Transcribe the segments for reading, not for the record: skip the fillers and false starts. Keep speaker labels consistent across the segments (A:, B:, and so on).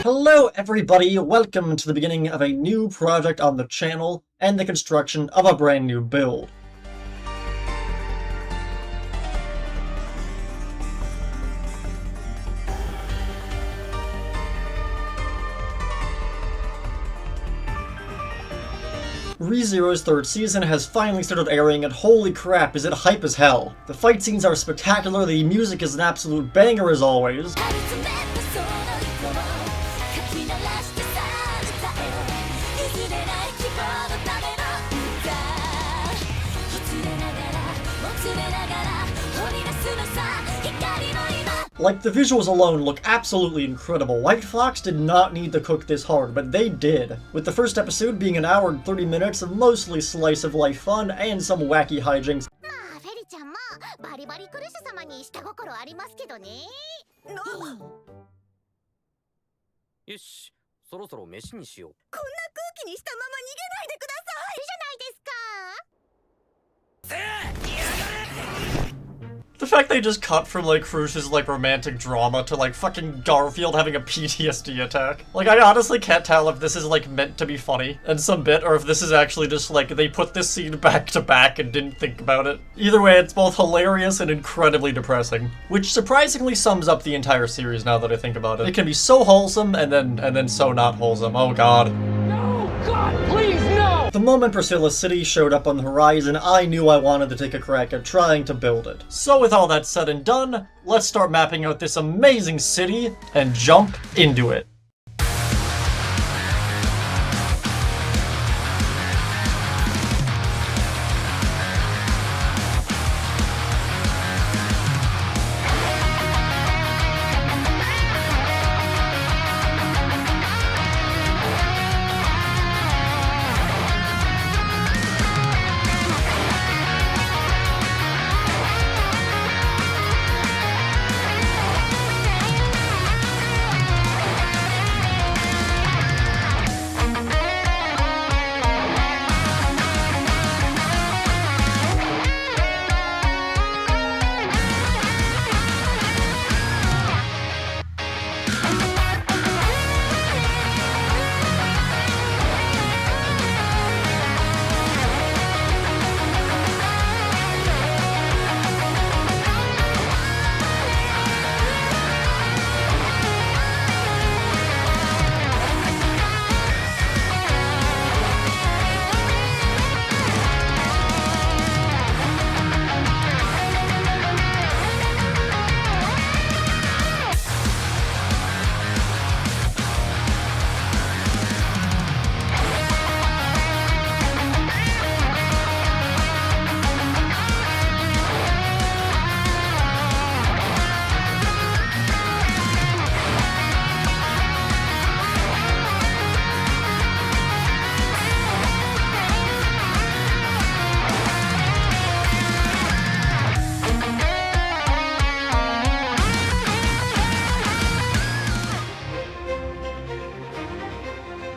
A: Hello everybody, welcome to the beginning of a new project on the channel and the construction of a brand new build. ReZero's third season has finally started airing, and holy crap, is it hype as hell. The fight scenes are spectacular, the music is an absolute banger as always. Like, the visuals alone look absolutely incredible. White Fox did not need to cook this hard, but they did. With the first episode being an hour and 30 minutes of mostly slice of life fun and some wacky hijinks. The fact they just cut from, like, Cruish's, like, romantic drama to, like, fucking Garfield having a PTSD attack. Like, I honestly can't tell if this is, like, meant to be funny in some bit, or if this is actually just, like, they put this scene back to back and didn't think about it. Either way, it's both hilarious and incredibly depressing. Which surprisingly sums up the entire series now that I think about it. It can be so wholesome and then so not wholesome. Oh god.
B: No! God, please, no!
A: The moment Priestella City showed up on the horizon, I knew I wanted to take a crack at trying to build it. So with all that said and done, let's start mapping out this amazing city and jump into it.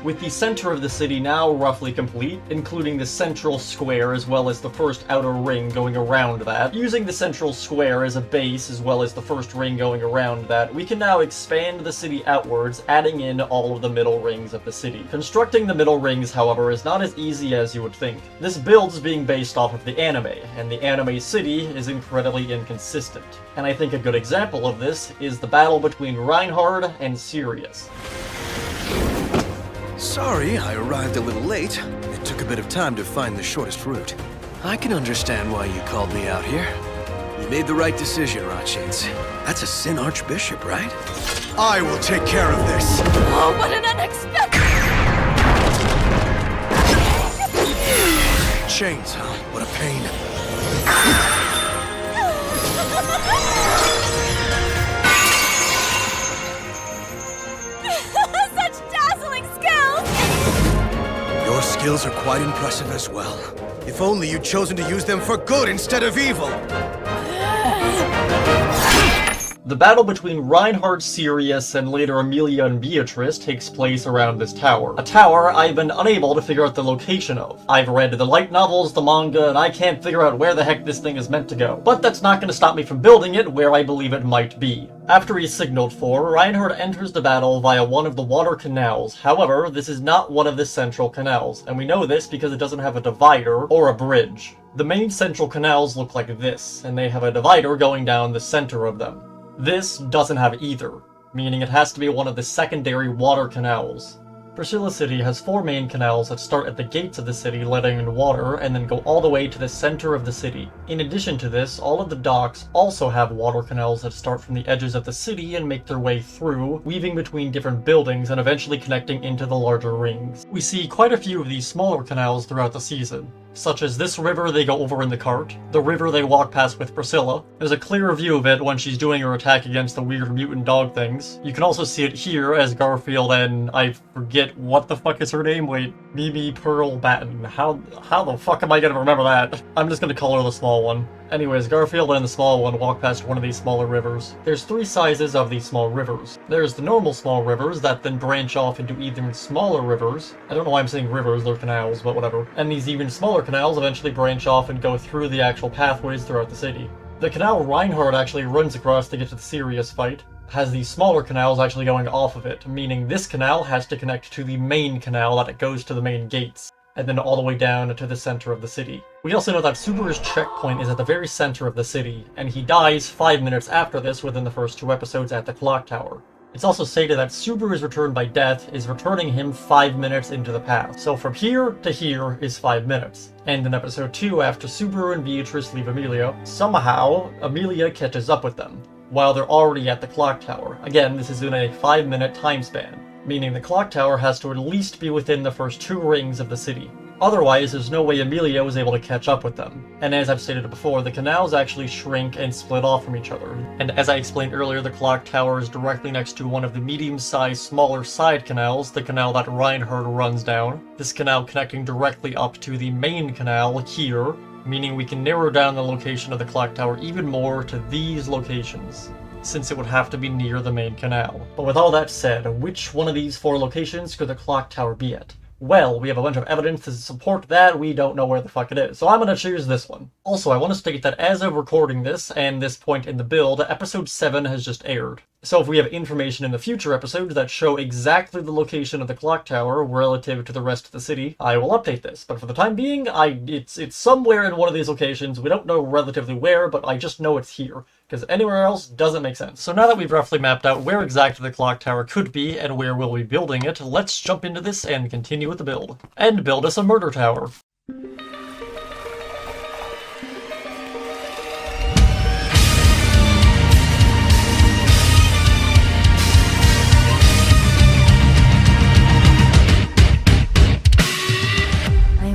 A: With the center of the city now roughly complete, including the central square as well as the first outer ring going around that, using the central square as a base as well as the first ring going around that, we can now expand the city outwards, adding in all of the middle rings of the city. Constructing the middle rings, however, is not as easy as you would think. This build is being based off of the anime, and the anime city is incredibly inconsistent. And I think a good example of this is the battle between Reinhard and Sirius.
C: Sorry, I arrived a little late. It took a bit of time to find the shortest route. I can understand why you called me out here. You made the right decision, Rothshades. That's a Sin Archbishop, right? I will take care of this!
D: Oh, what an unexpected...
C: Chains, huh? What a pain. Your skills are quite impressive as well. If only you'd chosen to use them for good instead of evil!
A: The battle between Reinhard, Sirius, and later Amelia and Beatrice takes place around this tower. A tower I've been unable to figure out the location of. I've read the light novels, the manga, and I can't figure out where the heck this thing is meant to go. But that's not going to stop me from building it where I believe it might be. After he's signaled for, Reinhard enters the battle via one of the water canals. However, this is not one of the central canals, and we know this because it doesn't have a divider or a bridge. The main central canals look like this, and they have a divider going down the center of them. This doesn't have either, meaning it has to be one of the secondary water canals. Priestella City has 4 main canals that start at the gates of the city letting in water and then go all the way to the center of the city. In addition to this, all of the docks also have water canals that start from the edges of the city and make their way through, weaving between different buildings and eventually connecting into the larger rings. We see quite a few of these smaller canals throughout the season, such as this river they go over in the cart, the river they walk past with Priestella. There's a clear view of it when she's doing her attack against the weird mutant dog things. You can also see it here as Garfield and I forget what the fuck is her name? Wait, Mimi Pearl Batten. How the fuck am I gonna remember that? I'm just gonna call her the small one. Anyways, Garfield and the small one walk past one of these smaller rivers. There's 3 sizes of these small rivers. There's the normal small rivers that then branch off into even smaller rivers. I don't know why I'm saying rivers, they're canals, but whatever. And these even smaller canals eventually branch off and go through the actual pathways throughout the city. The canal Reinhard actually runs across to get to the Sirius fight has these smaller canals actually going off of it, meaning this canal has to connect to the main canal that it goes to the main gates, and then all the way down to the center of the city. We also know that Subaru's checkpoint is at the very center of the city, and he dies 5 minutes after this within the first 2 episodes at the clock tower. It's also stated that Subaru's return by death is returning him 5 minutes into the past. So from here to here is 5 minutes. And in episode 2, after Subaru and Beatrice leave Amelia, somehow Amelia catches up with them, while they're already at the clock tower. Again, this is in a 5-minute time span, meaning the clock tower has to at least be within the first 2 rings of the city. Otherwise, there's no way Amelia was able to catch up with them. And as I've stated before, the canals actually shrink and split off from each other. And as I explained earlier, the clock tower is directly next to one of the medium-sized, smaller side canals, the canal that Reinhard runs down. This canal connecting directly up to the main canal here, meaning we can narrow down the location of the clock tower even more to these locations, since it would have to be near the main canal. But with all that said, which one of these 4 locations could the clock tower be at? Well, we have a bunch of evidence to support that. We don't know where the fuck it is, so I'm gonna choose this one. Also, I want to state that as of recording this, and this point in the build, episode 7 has just aired. So if we have information in the future episodes that show exactly the location of the clock tower relative to the rest of the city, I will update this. But for the time being, it's somewhere in one of these locations. We don't know relatively where, but I just know it's here, because anywhere else doesn't make sense. So now that we've roughly mapped out where exactly the clock tower could be and where we'll be building it, let's jump into this and continue with the build. And build us a murder tower.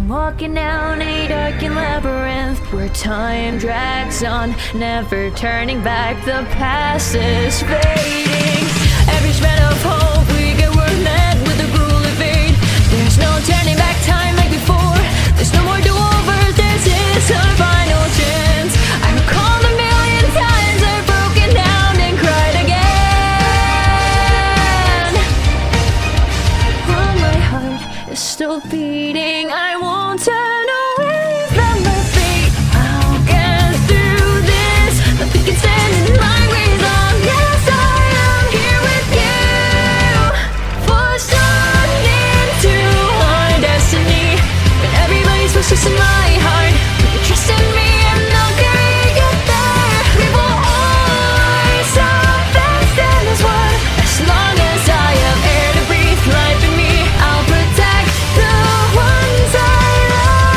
D: Walking down a darkened labyrinth where time drags on, never turning back. The past is fading. Every shred of hope we get, we're met with a brutal fate. There's no turning back time like before. There's no more do-overs. This is our final chance. I recall the million times I've broken down and cried again. While my heart is still beating, I won't turn away from my fate. I'll get through this. Nothing can stand in my way as long as I am here with you. Forced on into our destiny, but everybody's supposed to in my heart. Put your trust in me and I'll carry you there. We will always have best in this world. As long as I have air to breathe life in me, I'll protect the ones I love.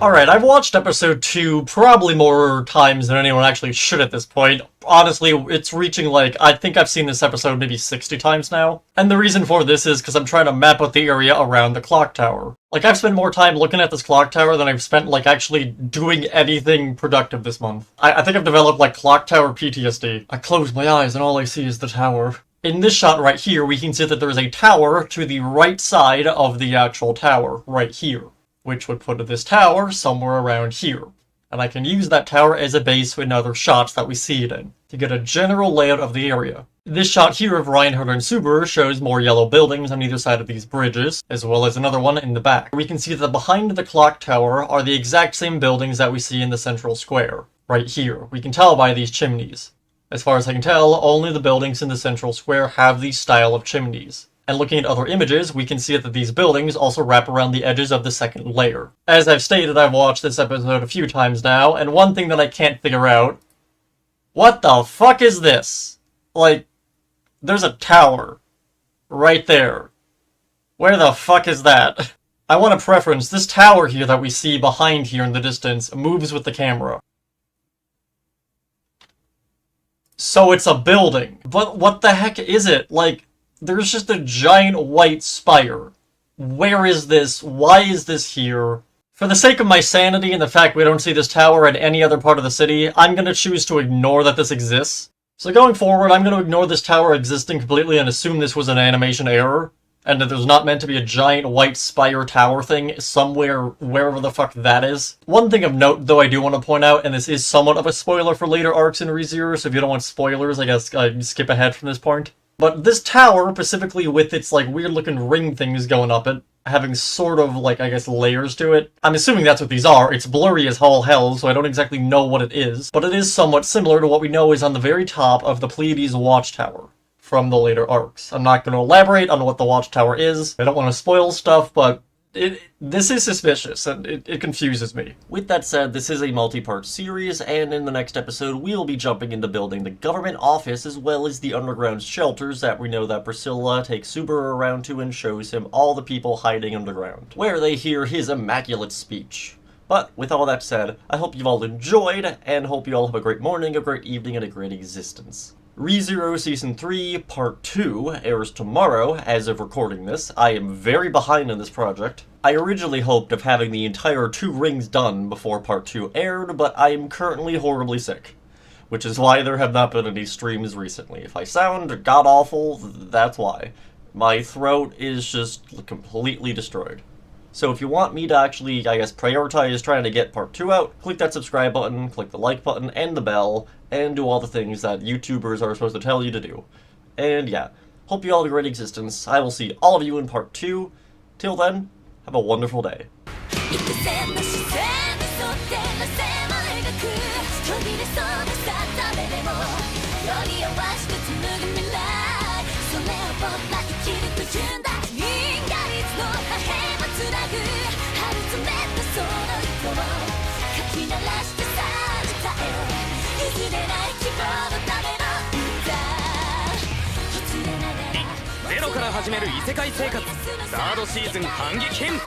A: Alright, I've watched episode 2 probably more times than anyone actually should at this point. Honestly, it's reaching like, I think I've seen this episode maybe 60 times now. And the reason for this is because I'm trying to map out the area around the clock tower. Like, I've spent more time looking at this clock tower than I've spent, like, actually doing anything productive this month. I think I've developed, like, clock tower PTSD. I close my eyes and all I see is the tower. In this shot right here, we can see that there's a tower to the right side of the actual tower, right here, which would put this tower somewhere around here. And I can use that tower as a base in other shots that we see it in, to get a general layout of the area. This shot here of Reinhard and Subaru shows more yellow buildings on either side of these bridges, as well as another one in the back. We can see that behind the clock tower are the exact same buildings that we see in the central square, right here. We can tell by these chimneys. As far as I can tell, only the buildings in the central square have these style of chimneys. And looking at other images, we can see that these buildings also wrap around the edges of the second layer. As I've stated, I've watched this episode a few times now, and one thing that I can't figure out... What the fuck is this? Like, there's a tower. Right there. Where the fuck is that? I want to preference, this tower here that we see behind here in the distance moves with the camera. So it's a building. But what the heck is it? Like, there's just a giant white spire. Where is this? Why is this here? For the sake of my sanity and the fact we don't see this tower in any other part of the city, I'm gonna choose to ignore that this exists. So going forward, I'm gonna ignore this tower existing completely and assume this was an animation error, and that there's not meant to be a giant white spire tower thing somewhere, wherever the fuck that is. One thing of note, though, I do want to point out, and this is somewhat of a spoiler for later arcs in ReZero, so if you don't want spoilers, I guess skip ahead from this point. But this tower, specifically with its, like, weird-looking ring things going up it, having sort of, like, I guess, layers to it. I'm assuming that's what these are. It's blurry as all hell, so I don't exactly know what it is. But it is somewhat similar to what we know is on the very top of the Pleiades watchtower from the later arcs. I'm not going to elaborate on what the watchtower is. I don't want to spoil stuff, but this is suspicious, and it confuses me. With that said, this is a multi-part series, and in the next episode, we'll be jumping into building the government office as well as the underground shelters that we know that Priestella takes Subaru around to and shows him all the people hiding underground, where they hear his immaculate speech. But with all that said, I hope you've all enjoyed, and hope you all have a great morning, a great evening, and a great existence. ReZero Season 3 Part 2 airs tomorrow as of recording this. I am very behind on this project. I originally hoped of having the entire 2 rings done before Part 2 aired, but I am currently horribly sick. Which is why there have not been any streams recently. If I sound god-awful, that's why. My throat is just completely destroyed. So if you want me to actually, I guess, prioritize trying to get Part 2 out, click that subscribe button, click the like button, and the bell, and do all the things that YouTubers are supposed to tell you to do. And yeah, hope you all have a great existence. I will see all of you in Part 2. Till then, have a wonderful day.
E: ゼロから始める異世界生活サードシーズン反撃編